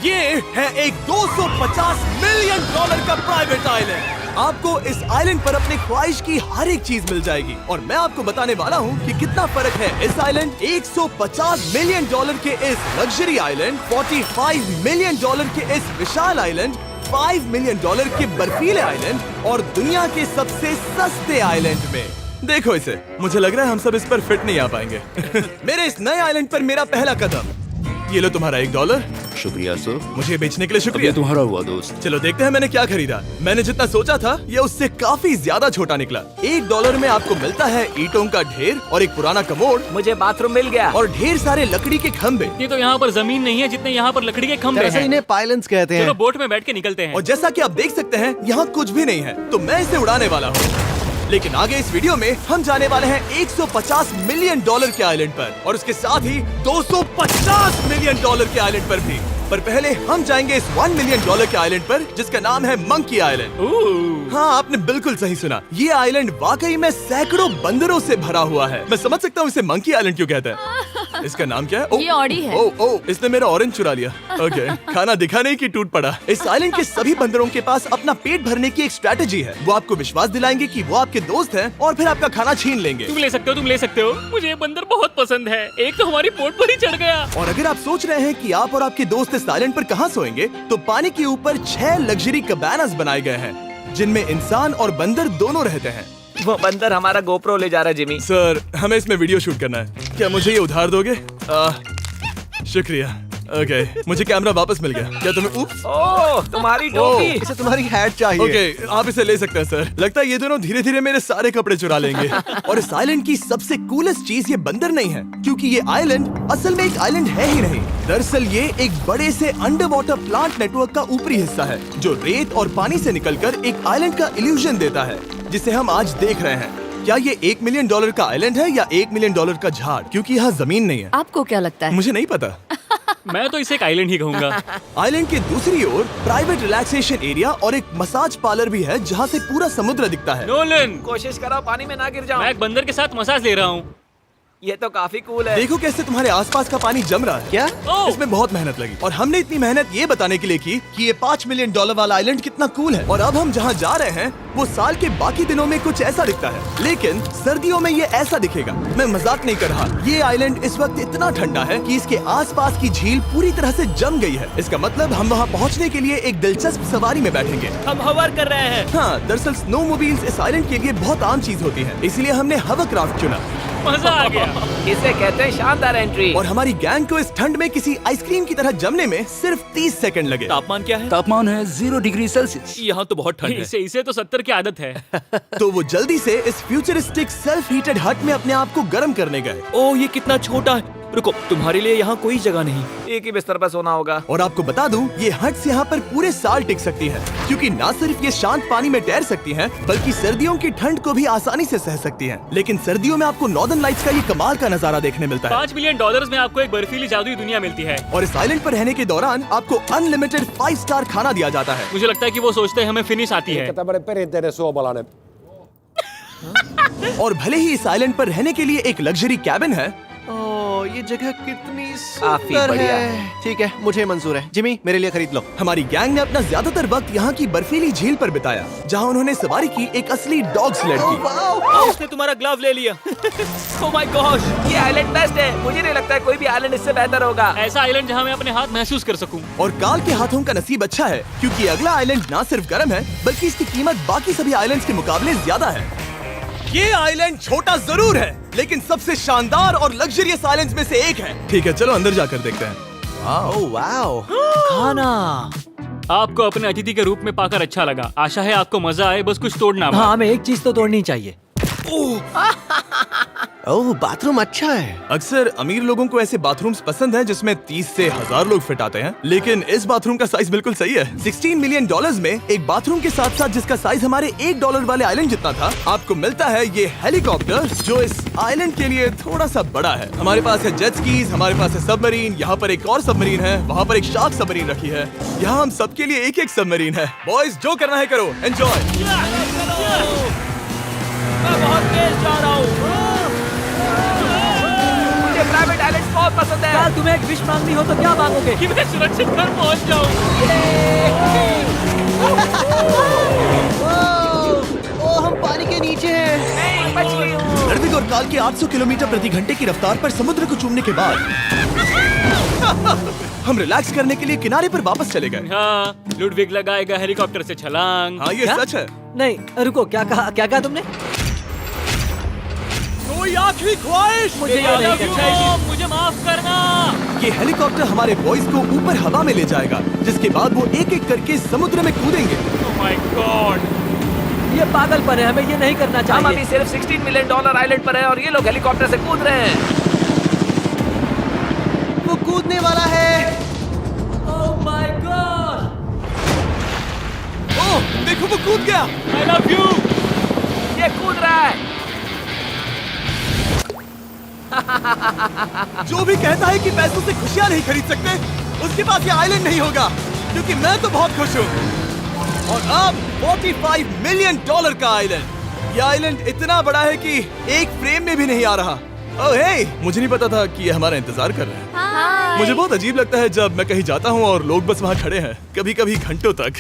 ये है एक 250 मिलियन डॉलर का प्राइवेट आइलैंड। आपको इस आइलैंड पर अपनी ख्वाहिश की हर एक चीज मिल जाएगी और मैं आपको बताने वाला हूँ कि कितना फर्क है इस आइलैंड 150 मिलियन डॉलर के इस लग्जरी आइलैंड, 45 मिलियन डॉलर के इस विशाल आइलैंड, 5 मिलियन डॉलर के बर्फीले आइलैंड और दुनिया के सबसे सस्ते आइलैंड में। देखो इसे, मुझे लग रहा है हम सब इस पर फिट नहीं आ पाएंगे। मेरे इस नए आइलैंड पर मेरा पहला कदम। ये लो तुम्हारा $1। शुक्रिया सर। मुझे बेचने के लिए ये शुक्रिया। तुम्हारा हुआ दोस्त। चलो देखते हैं मैंने क्या खरीदा। मैंने जितना सोचा था ये उससे काफी ज्यादा छोटा निकला। $1 में आपको मिलता है ईंटों का ढेर और एक पुराना कमोड। मुझे बाथरूम मिल गया। और ढेर सारे लकड़ी के खंभे। ये तो यहाँ पर जमीन नहीं है जितने यहाँ पर लकड़ी के खंभे दरअसल हैं। इन्हें पाइलन्स कहते चलो हैं। बोट में बैठ के निकलते हैं। और जैसा कि आप देख सकते हैं यहाँ कुछ भी नहीं है, तो मैं इसे उड़ाने वाला हूँ। लेकिन आगे इस वीडियो में हम जाने वाले हैं 150 मिलियन डॉलर के आइलैंड पर और उसके साथ ही 250 मिलियन डॉलर के आइलैंड पर भी। पर पहले हम जाएंगे इस 1 मिलियन डॉलर के आइलैंड पर जिसका नाम है मंकी आइलैंड। हाँ, आपने बिल्कुल सही सुना। ये आइलैंड वाकई में सैकड़ों बंदरों से भरा हुआ है। मैं समझ सकता हूँ इसे मंकी आइलैंड क्यों कहते हैं। इसका नाम क्या है? ये ऑडी है। ओ, इसने मेरा ऑरेंज चुरा लिया। ओके, खाना दिखा नहीं कि टूट पड़ा। इस आइलैंड के सभी बंदरों के पास अपना पेट भरने की एक स्ट्रैटेजी है। वो आपको विश्वास दिलाएंगे कि वो आपके दोस्त हैं और फिर आपका खाना छीन लेंगे। तुम ले सकते हो, तुम ले सकते हो। मुझे ये बंदर बहुत पसंद है। एक तो हमारी बोट पर ही चढ़ गया। और अगर आप सोच रहे हैं कि आप और आपके दोस्त इस आइलैंड पर कहाँ सोएंगे, तो पानी के ऊपर 6 लग्जरी कबानास बनाए गए हैं जिनमें इंसान और बंदर दोनों रहते हैं। वो बंदर हमारा गोप्रो ले जा रहा है जिमी। सर, हमें इसमें वीडियो शूट करना है। क्या मुझे ये उधार दोगे? शुक्रिया। ओके, मुझे कैमरा वापस मिल गया। क्या तुम्हें ओह, तुम्हारी टोपी। इसे तुम्हारी हैट चाहिए। ओके, आप इसे ले सकते हैं सर। लगता है ये दोनों धीरे धीरे मेरे सारे कपड़े चुरा लेंगे। और इस आइलैंड की सबसे कूलेस्ट चीज ये बंदर नहीं है, क्योंकि ये आइलैंड असल में एक आइलैंड है ही नहीं। दरअसल ये एक बड़े से अंडर वाटर प्लांट नेटवर्क का ऊपरी हिस्सा है जो रेत और पानी से निकलकर एक आइलैंड का इल्यूजन देता है जिसे हम आज देख रहे हैं। क्या ये $1 मिलियन का आइलैंड है या $1 मिलियन का झाड़? क्योंकि यहाँ जमीन नहीं है। आपको क्या लगता है? मुझे नहीं पता। मैं तो इसे एक आइलैंड ही कहूँगा। आइलैंड के दूसरी ओर प्राइवेट रिलैक्सेशन एरिया और एक मसाज पार्लर भी है जहाँ से पूरा समुद्र दिखता है। नोलन, कोशिश करो पानी में ना गिर जाओ। मैं एक बंदर के साथ मसाज ले रहा हूँ। ये तो काफी कूल है। देखो कैसे तुम्हारे आसपास का पानी जम रहा है। क्या? ओह! इसमें बहुत मेहनत लगी और हमने इतनी मेहनत ये बताने के लिए की कि ये $5 मिलियन वाला आइलैंड कितना कूल है। और अब हम जहाँ जा रहे हैं वो साल के बाकी दिनों में कुछ ऐसा दिखता है, लेकिन सर्दियों में ये ऐसा दिखेगा। मैं मजाक नहीं कर रहा। ये आइलैंड इस वक्त इतना ठंडा है कि इसके आसपास की झील पूरी तरह से जम गई है। इसका मतलब हम वहाँ पहुँचने के लिए एक दिलचस्प सवारी में बैठेंगे। हम हवर कर रहे हैं। हाँ, दरअसल स्नोमोबाइल्स इस आइलैंड के लिए बहुत आम चीज होती है, इसलिए हमने हवरक्राफ्ट चुना। मजा आ गया। इसे कहते हैं शानदार एंट्री। और हमारी गैंग को इस ठंड में किसी आइसक्रीम की तरह जमने में सिर्फ 30 सेकंड लगे। तापमान क्या है? तापमान है 0 डिग्री सेल्सियस। यहाँ तो बहुत ठंड है। इसे तो 70 की आदत है। तो वो जल्दी से इस फ्यूचरिस्टिक सेल्फ हीटेड हट में अपने आप को गर्म करने गए। ओह, ये कितना छोटा है। रुको, तुम्हारे लिए यहाँ कोई जगह नहीं। एक ही बिस्तर पर सोना होगा। और आपको बता दूं, ये हट्स यहाँ पर पूरे साल टिक सकती हैं, क्योंकि न सिर्फ ये शांत पानी में तैर सकती हैं, बल्कि सर्दियों की ठंड को भी आसानी से सह सकती हैं। लेकिन सर्दियों में आपको नॉर्दर्न लाइट्स का ये कमाल का नजारा देखने मिलता है। $5 मिलियन में आपको एक बर्फीली जादुई दुनिया मिलती है। और इस आइलैंड पर रहने के दौरान आपको अनलिमिटेड 5 स्टार खाना दिया जाता है। मुझे लगता है कि वो सोचते हैं हमें फिनिश आती है। और भले ही इस आइलैंड पर रहने के लिए एक लग्जरी कैबिन है, ओह, ये जगह कितनी काफी सुंदर बढ़िया है। ठीक है, मुझे मंजूर है। जिमी, मेरे लिए खरीद लो। हमारी गैंग ने अपना ज्यादातर वक्त यहाँ की बर्फीली झील पर बिताया, जहाँ उन्होंने सवारी की एक असली डॉग स्लेड की। उसने तुम्हारा ग्लव ले लिया। Oh my gosh. ये आइलैंड बेस्ट है। मुझे नहीं लगता है कोई भी आइलैंड इससे बेहतर होगा। ऐसा आइलैंड जहाँ मैं अपने हाथ महसूस कर सकूं। और काल के हाथों का नसीब अच्छा है, क्योंकि अगला आइलैंड न सिर्फ गर्म है, बल्कि इसकी कीमत बाकी सभी आइलैंड्स के मुकाबले ज्यादा है। ये आइलैंड छोटा जरूर है, लेकिन सबसे शानदार और लग्जरियस आइलैंड्स में से एक है। ठीक है, चलो अंदर जाकर देखते हैं। Oh wow. खाना। आपको अपने अतिथि के रूप में पाकर अच्छा लगा। आशा है आपको मजा आए, बस कुछ तोड़ना मत। हाँ, हमें एक चीज तो तोड़नी चाहिए। ओह, बाथरूम अच्छा है। अक्सर अमीर लोगों को ऐसे बाथरूम्स पसंद हैं जिसमें 30 से 1000 लोग फिट आते हैं, लेकिन इस बाथरूम का साइज बिल्कुल सही है। $16 मिलियन में एक बाथरूम के साथ साथ जिसका साइज हमारे $1 वाले आइलैंड जितना था, आपको मिलता है ये हेलीकॉप्टर जो इस आइलैंड के लिए थोड़ा सा बड़ा है। हमारे पास है जेट स्कीज, हमारे पास है सबमरीन, यहाँ पर एक और सबमरीन है, वहाँ पर एक शार्क सबमरीन रखी है। यहाँ हम सबके लिए एक एक सबमरीन है। बॉयज, जो करना है करो, एंजॉय। मैं बहुत तेज जा रहा हूँ। मुझे प्राइवेट आइलैंड बहुत पसंद है। तुम्हें एक विश मांगनी हो तो क्या मांगोगे? कि मैं सुरक्षित घर पहुंच जाऊं। ओ, हम पानी के नीचे हैं। नहीं, बच गई हूँ। लड़विक और काल के 800 किलोमीटर प्रति घंटे की रफ्तार पर समुद्र को चूमने के बाद हम रिलैक्स करने के लिए किनारे पर वापस चले गए। हाँ, लुडविग लगाएगा हेलीकॉप्टर से छलांग। हाँ, ये क्या? सच है। नहीं रुको, क्या कहा तुमने? कोई आखिरी ख्वाहिश? मुझे ये नहीं करना। मुझे माफ करना। ये हेलीकॉप्टर हमारे बॉयज को ऊपर हवा में ले जाएगा, जिसके बाद वो एक एक करके समुद्र में कूदेंगे। ओह माय गॉड। ये पागलपन है, हमें ये नहीं करना हम चाहिए। अभी सिर्फ $16 मिलियन आइलैंड पर है और ये लोग हेलीकॉप्टर से कूद रहे हैं। वो कूदने वाला है। Oh my God. ओह, देखो वो कूद गया। I love you. ये कूद रहा है। जो भी कहता है कि पैसों से खुशियां नहीं खरीद सकते, उसके पास ये आइलैंड नहीं होगा, क्योंकि मैं तो बहुत खुश हूँ। और अब $45 मिलियन का आइलैंड। ये आइलैंड इतना बड़ा है कि एक फ्रेम में भी नहीं आ रहा। ओह हे, मुझे नहीं पता था कि ये हमारा इंतजार कर रहे हैं। मुझे बहुत अजीब लगता है जब मैं कहीं जाता हूँ और लोग बस वहाँ खड़े हैं, कभी कभी घंटों तक।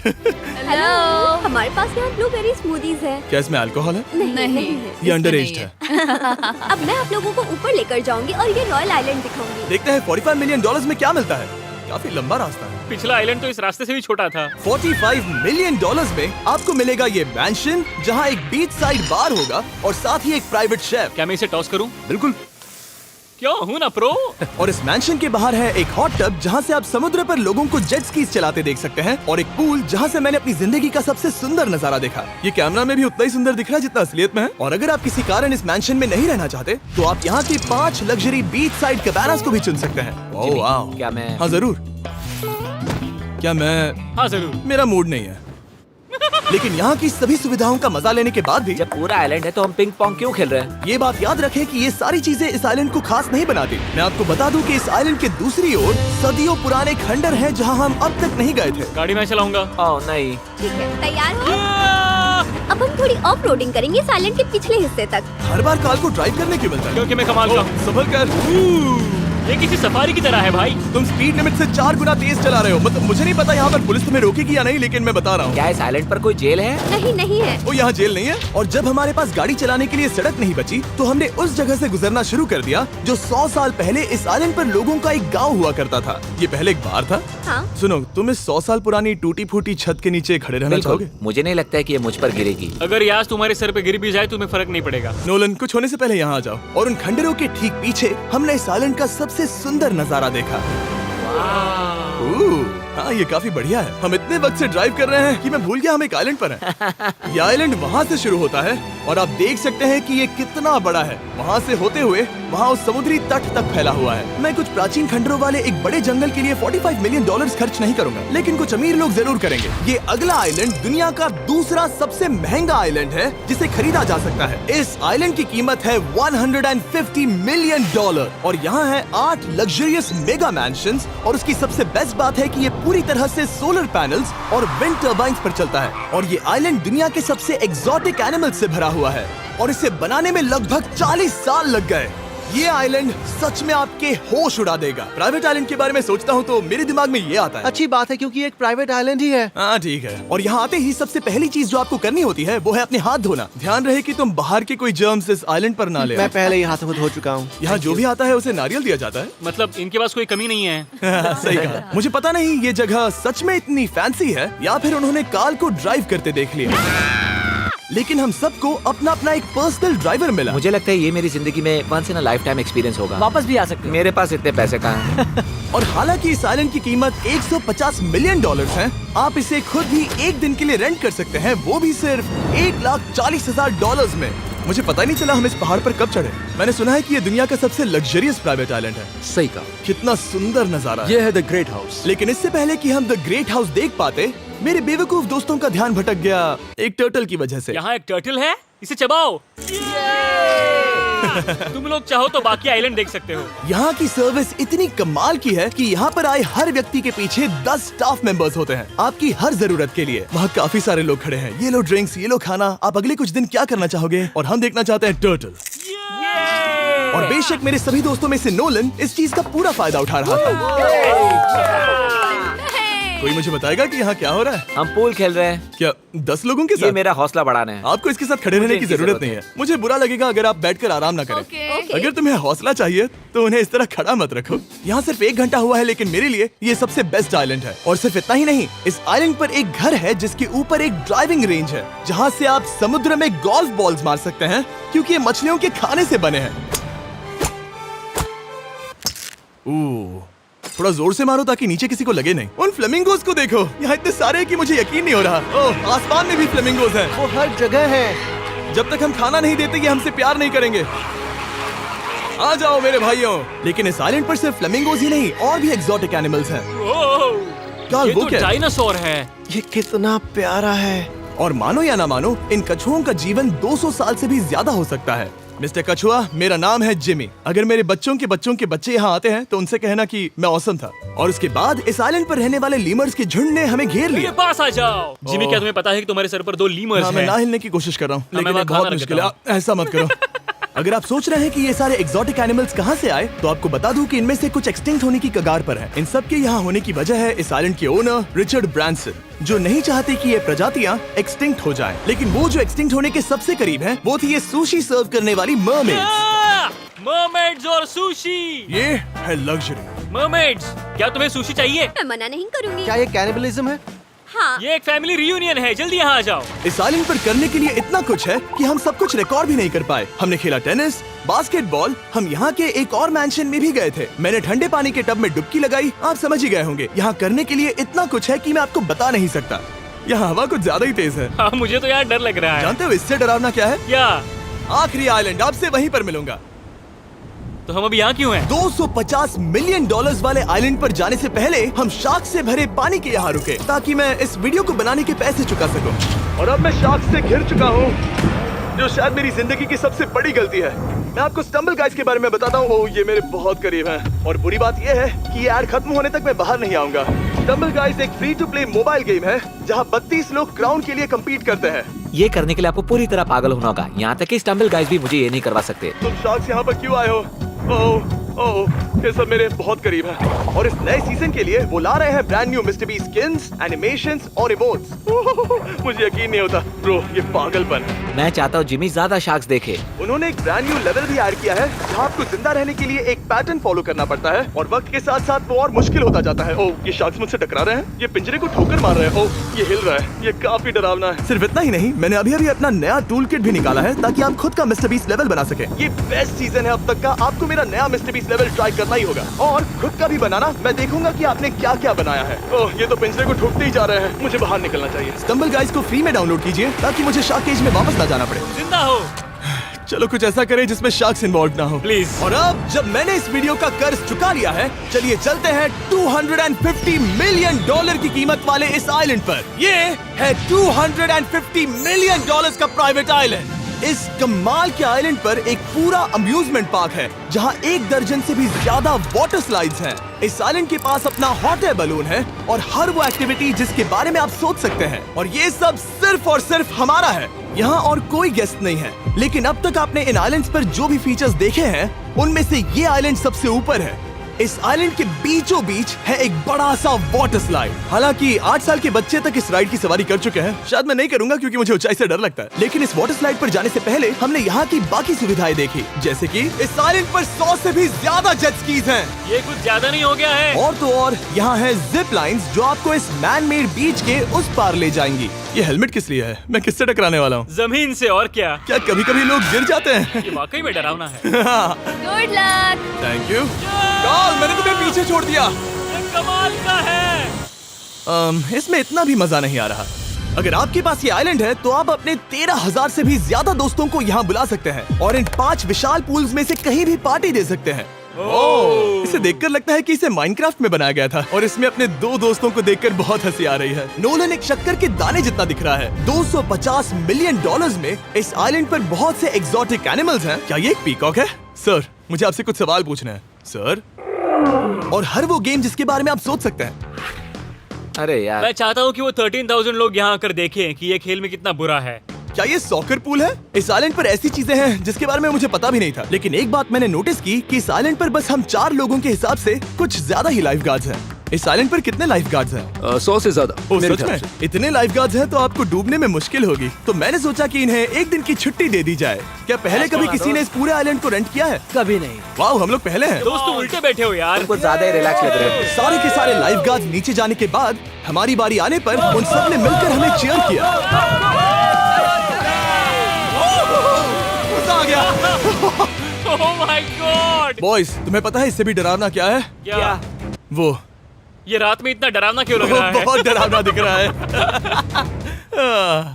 हेलो, हमारे पास यहाँ ब्लूबेरी स्मूदीज है। क्या इसमें अल्कोहल है? नहीं ये अंडर एज है। अब मैं आप लोगों को ऊपर लेकर जाऊंगी और ये रॉयल आइलैंड दिखाऊंगी। देखते हैं $45 मिलियन में क्या मिलता है। काफी लंबा रास्ता है। पिछला आइलैंड तो इस रास्ते से भी छोटा था। $45 मिलियन में आपको मिलेगा ये मैंशन, जहाँ एक बीच साइड बार होगा और साथ ही एक प्राइवेट शेफ। क्या मैं इसे टॉस करूं? बिल्कुल। क्यों, हूं ना प्रो। और इस मैंशन के बाहर है एक हॉट टब, जहाँ से आप समुद्र पर लोगों को जेट स्कीज चलाते देख सकते हैं, और एक पूल जहाँ से मैंने अपनी जिंदगी का सबसे सुंदर नजारा देखा। ये कैमरा में भी उतना ही सुंदर दिख रहा है जितना असलियत में है। और अगर आप किसी कारण इस मैंशन में नहीं रहना चाहते, तो आप यहाँ की 5 लग्जरी बीच साइड कैबानास को भी चुन सकते हैं। ओह वाह। क्या मैं? हाँ जरूर। क्या मैं? हाँ जरूर। मेरा मूड नहीं है। लेकिन यहाँ की सभी सुविधाओं का मजा लेने के बाद भी जब पूरा आइलैंड है तो हम पिंग पोंग क्यों खेल रहे हैं? ये बात याद रखें कि ये सारी चीजें इस आइलैंड को खास नहीं बनाती। मैं आपको बता दूं कि इस आइलैंड के दूसरी ओर सदियों पुराने खंडर हैं, जहां हम अब तक नहीं गए थे। गाड़ी मैं चलाऊंगा। ओह नहीं। ठीक है, तैयार हो? अब हम थोड़ी ऑफ रोडिंग करेंगे इस आइलैंड के पिछले हिस्से तक। हर बार कार को ड्राइव करने क्यों मिलता है? क्योंकि मैं कमाल का ओह, हूं। संभल कर। ये किसी सफारी की तरह है भाई। तुम स्पीड लिमिट से 4 गुना तेज चला रहे हो। मतलब मुझे नहीं पता यहाँ पर पुलिस तुम्हें रोकेगी या नहीं, लेकिन मैं बता रहा हूँ। क्या इस आइलैंड पर कोई जेल है? नहीं है। वो यहाँ जेल नहीं है। और जब हमारे पास गाड़ी चलाने के लिए सड़क नहीं बची, तो हमने उस जगह से गुजरना शुरू कर दिया जो 100 साल पहले इस आइलैंड पर लोगों का एक गांव हुआ करता था। ये पहले एक बार था। हाँ? सुनो, तुम इस 100 साल पुरानी टूटी फूटी छत के नीचे खड़े रहना बिल्कुल। चाहोगे? मुझे नहीं लगता है कि ये मुझ पर गिरेगी। अगर ये आज तुम्हारे सर पे गिर भी जाए तुम्हें फर्क नहीं पड़ेगा। नोलन, कुछ होने से पहले यहाँ आ जाओ। और उन खंडरों के ठीक पीछे हमने इस आइलैंड का सबसे सुंदर नजारा देखा। हाँ, ये काफी बढ़िया है। हम इतने वक्त से ड्राइव कर रहे हैं कि मैं भूल गया हम एक आइलैंड पर हैं। ये आइलैंड वहाँ से शुरू होता है और आप देख सकते हैं कि ये कितना बड़ा है। वहाँ से होते हुए वहाँ उस समुद्री तट तक फैला हुआ है। मैं कुछ प्राचीन खंडरों वाले एक बड़े जंगल के लिए $45 मिलियन खर्च नहीं करूंगा, लेकिन कुछ अमीर लोग जरूर करेंगे। ये अगला आइलैंड दुनिया का दूसरा सबसे महंगा आइलैंड है जिसे खरीदा जा सकता है। इस आइलैंड की कीमत है $150 मिलियन और यहाँ है 8 लग्जरियस मेगा मैंशंस। और उसकी सबसे बेस्ट बात है कि ये पूरी तरह से सोलर पैनल्स और विंड टर्बाइन्स पर चलता है। और ये आइलैंड दुनिया के सबसे एक्सोटिक एनिमल्स से भरा हुआ है और इसे बनाने में लगभग 40 साल लग गए। ये आइलैंड सच में आपके होश उड़ा देगा। प्राइवेट आइलैंड के बारे में सोचता हूँ तो मेरे दिमाग में ये आता है। अच्छी बात है, क्योंकि एक प्राइवेट आइलैंड ही है। हाँ ठीक है। और यहाँ आते ही सबसे पहली चीज जो आपको करनी होती है वो है अपने हाथ धोना। ध्यान रहे कि तुम बाहर के कोई जर्म्स इस आइलैंड पर ना ले। मैं पहले ही हाथों को धो चुका हूँ। यहाँ जो भी आता है उसे नारियल दिया जाता है। मतलब इनके पास कोई कमी नहीं है। सही कहा। मुझे पता नहीं ये जगह सच में इतनी फैंसी है या फिर उन्होंने कार को ड्राइव करते देख लिया, लेकिन हम सबको अपना अपना एक पर्सनल ड्राइवर मिला। मुझे लगता है ये मेरी जिंदगी में once in a lifetime experience होगा। वापस भी आ सकते हो। मेरे पास इतने पैसे कहाँ हैं? और हालांकि इस आइलैंड की कीमत $150 मिलियन है, आप इसे खुद ही एक दिन के लिए रेंट कर सकते हैं, वो भी सिर्फ $1,40,000 में। मुझे पता ही नहीं चला हम इस पहाड़ पर कब चढ़े। मैंने सुना है कि ये दुनिया का सबसे लग्जरियस प्राइवेट आइलैंड है। सही कहा। कितना सुंदर नजारा है। ये है द ग्रेट हाउस। लेकिन इससे पहले कि हम द ग्रेट हाउस देख पाते, मेरे बेवकूफ दोस्तों का ध्यान भटक गया एक टर्टल की वजह से। यहाँ एक टर्टल है, इसे चबाओ। तुम लोग चाहो तो बाकी आइलैंड देख सकते हो। यहाँ की सर्विस इतनी कमाल की है कि यहाँ पर आए हर व्यक्ति के पीछे 10 स्टाफ मेंबर्स होते हैं आपकी हर जरूरत के लिए। वहाँ काफी सारे लोग खड़े हैं। ये लो ड्रिंक्स, ये लो खाना। आप अगले कुछ दिन क्या करना चाहोगे? और हम देखना चाहते हैं टर्टल। और बेशक मेरे सभी दोस्तों में से नोलन इस चीज का पूरा फायदा उठा रहा था। कोई मुझे बताएगा कि यहाँ क्या हो रहा है? हम पूल खेल रहे हैं। क्या 10 लोगों के ये साथ? मेरा हौसला बढ़ाना है। आपको इसके साथ खड़े रहने की इनकी जरूरत नहीं है। मुझे बुरा लगेगा अगर आप बैठकर आराम ना करें। ओके। अगर तुम्हें हौसला चाहिए तो उन्हें इस तरह खड़ा मत रखो। यहाँ सिर्फ 1 घंटा हुआ है, लेकिन मेरे लिए ये सबसे बेस्ट आइलैंड है। और सिर्फ इतना ही नहीं, इस आइलैंड पर एक घर है जिसके ऊपर एक ड्राइविंग रेंज है, जहाँ से आप समुद्र में गोल्फ बॉल्स मार सकते हैं, क्योंकि ये मछलियों के खाने से बने हैं। थोड़ा जोर से मारो ताकि नीचे किसी को लगे नहीं। उन फ्लेमिंगोज को देखो, यहाँ इतने सारे हैं कि मुझे यकीन नहीं हो रहा। ओह, आसमान में भी फ्लेमिंगोज हैं। वो हर जगह है। जब तक हम खाना नहीं देते ये हमसे प्यार नहीं करेंगे। आ जाओ मेरे भाइयों। लेकिन इस आइलैंड पर सिर्फ फ्लेमिंगोज ही नहीं, और भी एक्सोटिक एनिमल्स हैं। ये वो तो क्या है? डायनासोर है। ये कितना प्यारा है। और मानो या ना मानो, इन कछुओं का जीवन 200 साल से भी ज्यादा हो सकता है। मिस्टर कछुआ, मेरा नाम है जिमी। अगर मेरे बच्चों के बच्चे यहाँ आते हैं तो उनसे कहना कि मैं औसम था। और उसके बाद इस आइलैंड पर रहने वाले लीमर्स के झुंड ने हमें घेर मेरे लिया। पास आ जाओ। जिमी, क्या तुम्हें पता है कि तुम्हारे सर पर 2 लीमर्स हाँ, मैं हैं? ना हिलने की कोशिश कर रहा हूँ, मैं लेकिन वहाँ ये बहुत खाना मुश्किल है। रखता ऐसा मत करो। अगर आप सोच रहे हैं कि ये सारे एक्सोटिक एनिमल्स कहाँ से आए, तो आपको बता दूं कि इनमें से कुछ एक्सटिंक्ट होने की कगार पर हैं। इन सब के यहाँ होने की वजह है इस आइलैंड के ओनर रिचर्ड ब्रांसन, जो नहीं चाहते कि ये प्रजातियाँ एक्सटिंक्ट हो जाएं। लेकिन वो जो एक्सटिंक्ट होने के सबसे करीब हैं, वो थी ये सुशी सर्व करने वाली मरमेड्स। मरमेड्स और सुशी। ये है लग्जरी। मरमेड्स, क्या तुम्हें सुशी चाहिए? मैं मना नहीं करूंगी। क्या ये कैनिबलिज्म है? हाँ। ये एक फैमिली रियूनियन है, जल्दी यहाँ आ जाओ। इस आइलैंड पर करने के लिए इतना कुछ है कि हम सब कुछ रिकॉर्ड भी नहीं कर पाए। हमने खेला टेनिस, बास्केटबॉल, हम यहाँ के एक और मैंशन में भी गए थे। मैंने ठंडे पानी के टब में डुबकी लगाई। आप समझ ही गए होंगे, यहाँ करने के लिए इतना कुछ है कि मैं आपको बता नहीं सकता। यहाँ हवा कुछ ज्यादा ही तेज है। हाँ, मुझे तो यार डर लग रहा है। जानते हो इससे डरावना क्या है? क्या? आखिरी आइलैंड, आपसे वहीं पर मिलूंगा। तो हम अभी यहाँ क्यों हैं? $250 मिलियन वाले आइलैंड पर जाने से पहले हम शार्क से भरे पानी के यहाँ रुके, ताकि मैं इस वीडियो को बनाने के पैसे चुका सकूं। और अब मैं शार्क से घिर चुका हूँ, जो शायद मेरी जिंदगी की सबसे बड़ी गलती है। मैं आपको स्टम्बल गाइज के बारे में बताता हूँ। ओह, ये मेरे बहुत करीब हैं। और बुरी बात यह है कि ये ऐड खत्म होने तक मैं बाहर नहीं आऊंगा। स्टम्बल गाइज एक free to play mobile game है, जहाँ 32 लोग क्राउन के लिए कम्पीट करते हैं। ये करने के लिए आपको पूरी तरह पागल होना होगा। यहाँ तक कि स्टम्बल गाइज भी मुझे ये नहीं करवा सकते। तुम शार्क्स यहाँ पर क्यों आए हो? ओह, ये सब मेरे बहुत करीब है। और इस नए सीजन के लिए वो ला रहे हैं brand new mister beast skins, animations और इमोट्स। मुझे यकीन नहीं होता ब्रो, ये पागलपन है। मैं चाहता हूँ जिमी ज्यादा शार्क्स देखे। उन्होंने एक ब्रांड न्यू लेवल भी ऐड किया है, जहाँ आपको जिंदा रहने के लिए एक पैटर्न फॉलो करना पड़ता है, और वक्त के साथ साथ वो और मुश्किल होता जाता है। ओह, ये शार्क्स मुझसे टकरा रहे हैं, ये पिंजरे को ठोकर मार रहे हैं। ओह, ये हिल रहा है, ये काफी डरावना है। सिर्फ इतना ही नहीं, मैंने अभी अभी अपना नया टूल किट भी निकाला है, ताकि आप खुद का मिस्टर बीस्ट लेवल बना सके। ये बेस्ट सीजन है अब तक का। आपको मेरा नया मिस्टर बीस्ट लेवल ट्राई करना ही होगा, और खुद का भी बनाना। मैं देखूंगा कि आपने क्या क्या बनाया है। ओह, ये तो पिंजरे को ठोकते ही जा रहे हैं। मुझे बाहर निकलना चाहिए। स्टम्बल गाइज को फ्री में डाउनलोड कीजिए, ताकि मुझे शार्क केज में वापस ना जाना पड़े। जिंदा हो। चलो कुछ ऐसा करें जिसमें शार्क्स इन्वॉल्व ना हो, प्लीज। और अब जब मैंने इस वीडियो का कर्ज चुका लिया है, चलिए चलते हैं $250 मिलियन की कीमत वाले इस आइलैंड पर। ये है $250 मिलियन का प्राइवेट आइलैंड। इस कमाल के आइलैंड पर एक पूरा अम्यूजमेंट पार्क है, जहां 1 दर्जन से भी ज्यादा वाटर स्लाइड्स हैं। इस आइलैंड के पास अपना हॉट एयर बलून है, और हर वो एक्टिविटी जिसके बारे में आप सोच सकते हैं। और ये सब सिर्फ और सिर्फ हमारा है। यहाँ और कोई गेस्ट नहीं है। लेकिन अब तक आपने इन आइलैंड्स पर जो भी फीचर्स देखे हैं, उनमें से ये आइलैंड सबसे ऊपर है। इस आइलैंड के बीचों बीच है एक बड़ा सा वाटर स्लाइड। हालांकि 8 साल के बच्चे तक इस राइड की सवारी कर चुके हैं। शायद मैं नहीं करूंगा क्योंकि मुझे ऊंचाई से डर लगता है। लेकिन इस वाटर स्लाइड पर जाने से पहले हमने यहाँ की बाकी सुविधाएं देखी, जैसे कि इस आइलैंड पर 100 से भी ज्यादा जेट स्कीज हैं। ये कुछ ज्यादा नहीं हो गया है? और तो और यहाँ है जिप लाइन्स, जो आपको इस मैन मेड बीच के उस पार ले जाएंगी। ये हेलमेट किस लिए है? मैं किससे टकराने वाला हूँ? जमीन से, और क्या? क्या कभी कभी लोग गिर जाते हैं? ये वाकई में डरावना है। Good luck. Thank you. Carl, मैंने तुम्हें पीछे छोड़ दिया। ये कमाल का है। इसमें इतना भी मजा नहीं आ रहा। अगर आपके पास ये आइलैंड है, तो आप अपने 13,000 से भी ज्यादा दोस्तों को यहाँ बुला सकते हैं, और इन 5 विशाल पूल्स में से कहीं भी पार्टी दे सकते हैं। ओह, इसे देखकर लगता है कि इसे माइनक्राफ्ट में बनाया गया था, और इसमें अपने 2 दोस्तों को देखकर बहुत हंसी आ रही है। नोलन एक शक्कर के दाने जितना दिख रहा है। $250 मिलियन में इस आइलैंड पर बहुत से एक्सोटिक एनिमल्स हैं। क्या ये एक पीकॉक है? सर, मुझे आपसे कुछ सवाल पूछना है सर। और हर वो गेम जिसके बारे में आप सोच सकते हैं। अरे यार, मैं चाहता हूँ कि वो 13,000 लोग यहाँ आकर देखें कि ये खेल में कितना बुरा है। क्या ये सॉकर पूल है? इस आइलैंड पर ऐसी चीजें हैं जिसके बारे में मुझे पता भी नहीं था, लेकिन एक बात मैंने नोटिस की कि इस आइलैंड पर बस हम 4 लोगों के हिसाब से कुछ ज्यादा ही लाइफ गार्ड्स हैं। इस आइलैंड पर कितने लाइफ गार्ड्स हैं? 100 से ज्यादा ओ, मेरे सच ख्याल में? से। इतने लाइफ गार्ड्स हैं तो आपको डूबने में मुश्किल होगी। तो मैंने सोचा कि इन्हें एक दिन की छुट्टी दे दी जाए। क्या पहले कभी किसी ने इस पूरे आइलैंड को रेंट किया है? कभी नहीं। वाह, हम लोग पहले हैं। दोस्त तुम उल्टे बैठे हो यार। कुछ ज्यादा ही रिलैक्स लग रहे हो। सारे के सारे लाइफ गार्ड्स नीचे जाने के बाद हमारी बारी आने पर उन सब ने मिलकर हमें चीयर किया। मजा आ गया। ओह माय गॉड। बॉयज, तुम्हें पता है इससे भी डरावना क्या है? क्या? वो ये रात में इतना डरावना क्यों लग रहा है? बहुत डरावना दिख रहा है।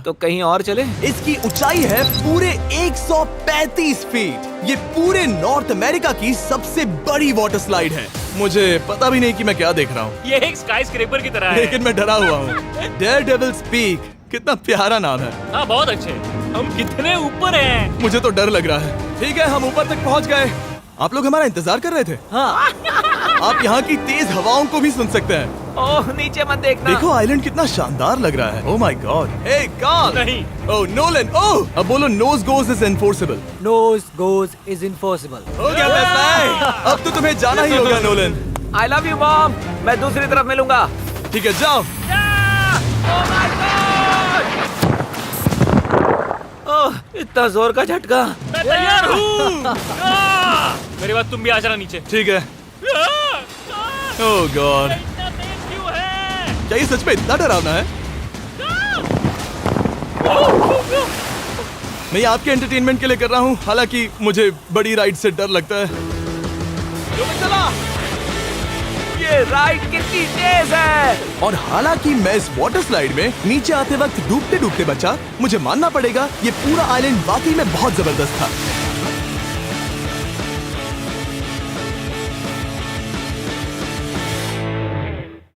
तो कहीं और चले? इसकी ऊंचाई है पूरे 135 फीट। ये पूरे नॉर्थ अमेरिका की सबसे बड़ी वाटर स्लाइड है। मुझे पता भी नहीं कि मैं क्या देख रहा हूँ, ये एक स्काई स्क्रेपर की तरह है। लेकिन मैं डरा हुआ हूँ। डेयरडेविल्स पीक, कितना प्यारा नाम है। हाँ बहुत अच्छे। हम कितने ऊपर हैं। मुझे तो डर लग रहा है। ठीक है, हम ऊपर तक पहुँच गए। आप लोग हमारा इंतजार कर रहे थे? हाँ। आप यहाँ की तेज हवाओं को भी सुन सकते हैं। ओह नीचे मत देखना। देखो आइलैंड कितना शानदार लग रहा है। Oh my God. Hey Carl. नहीं। Oh Nolan. ओह, अब बोलो nose goes is enforceable. Nose goes is impossible. हो गया फैसला है। अब तो तुम्हें जाना ही होगा Nolan. I love you mom. मैं दूसरी तरफ मिलूंगा। ठीक है, जाओ। ओह इतना जोर का झटका। मैं तैयार हूँ। मेरे बाद तुम भी आ जाना नीचे। ठीक है। ओह गॉड, इतना तेज क्यों है? क्या ये सच में इतना डरावना है? मैं ये आपके एंटरटेनमेंट के लिए कर रहा हूँ, हालांकि मुझे बड़ी राइड से डर लगता है। ये राइड कितनी तेज है। और हालांकि मैं इस वाटर स्लाइड में नीचे आते वक्त डूबते डूबते बचा, मुझे मानना पड़ेगा ये पूरा आइलैंड वाकई में बहुत जबरदस्त था।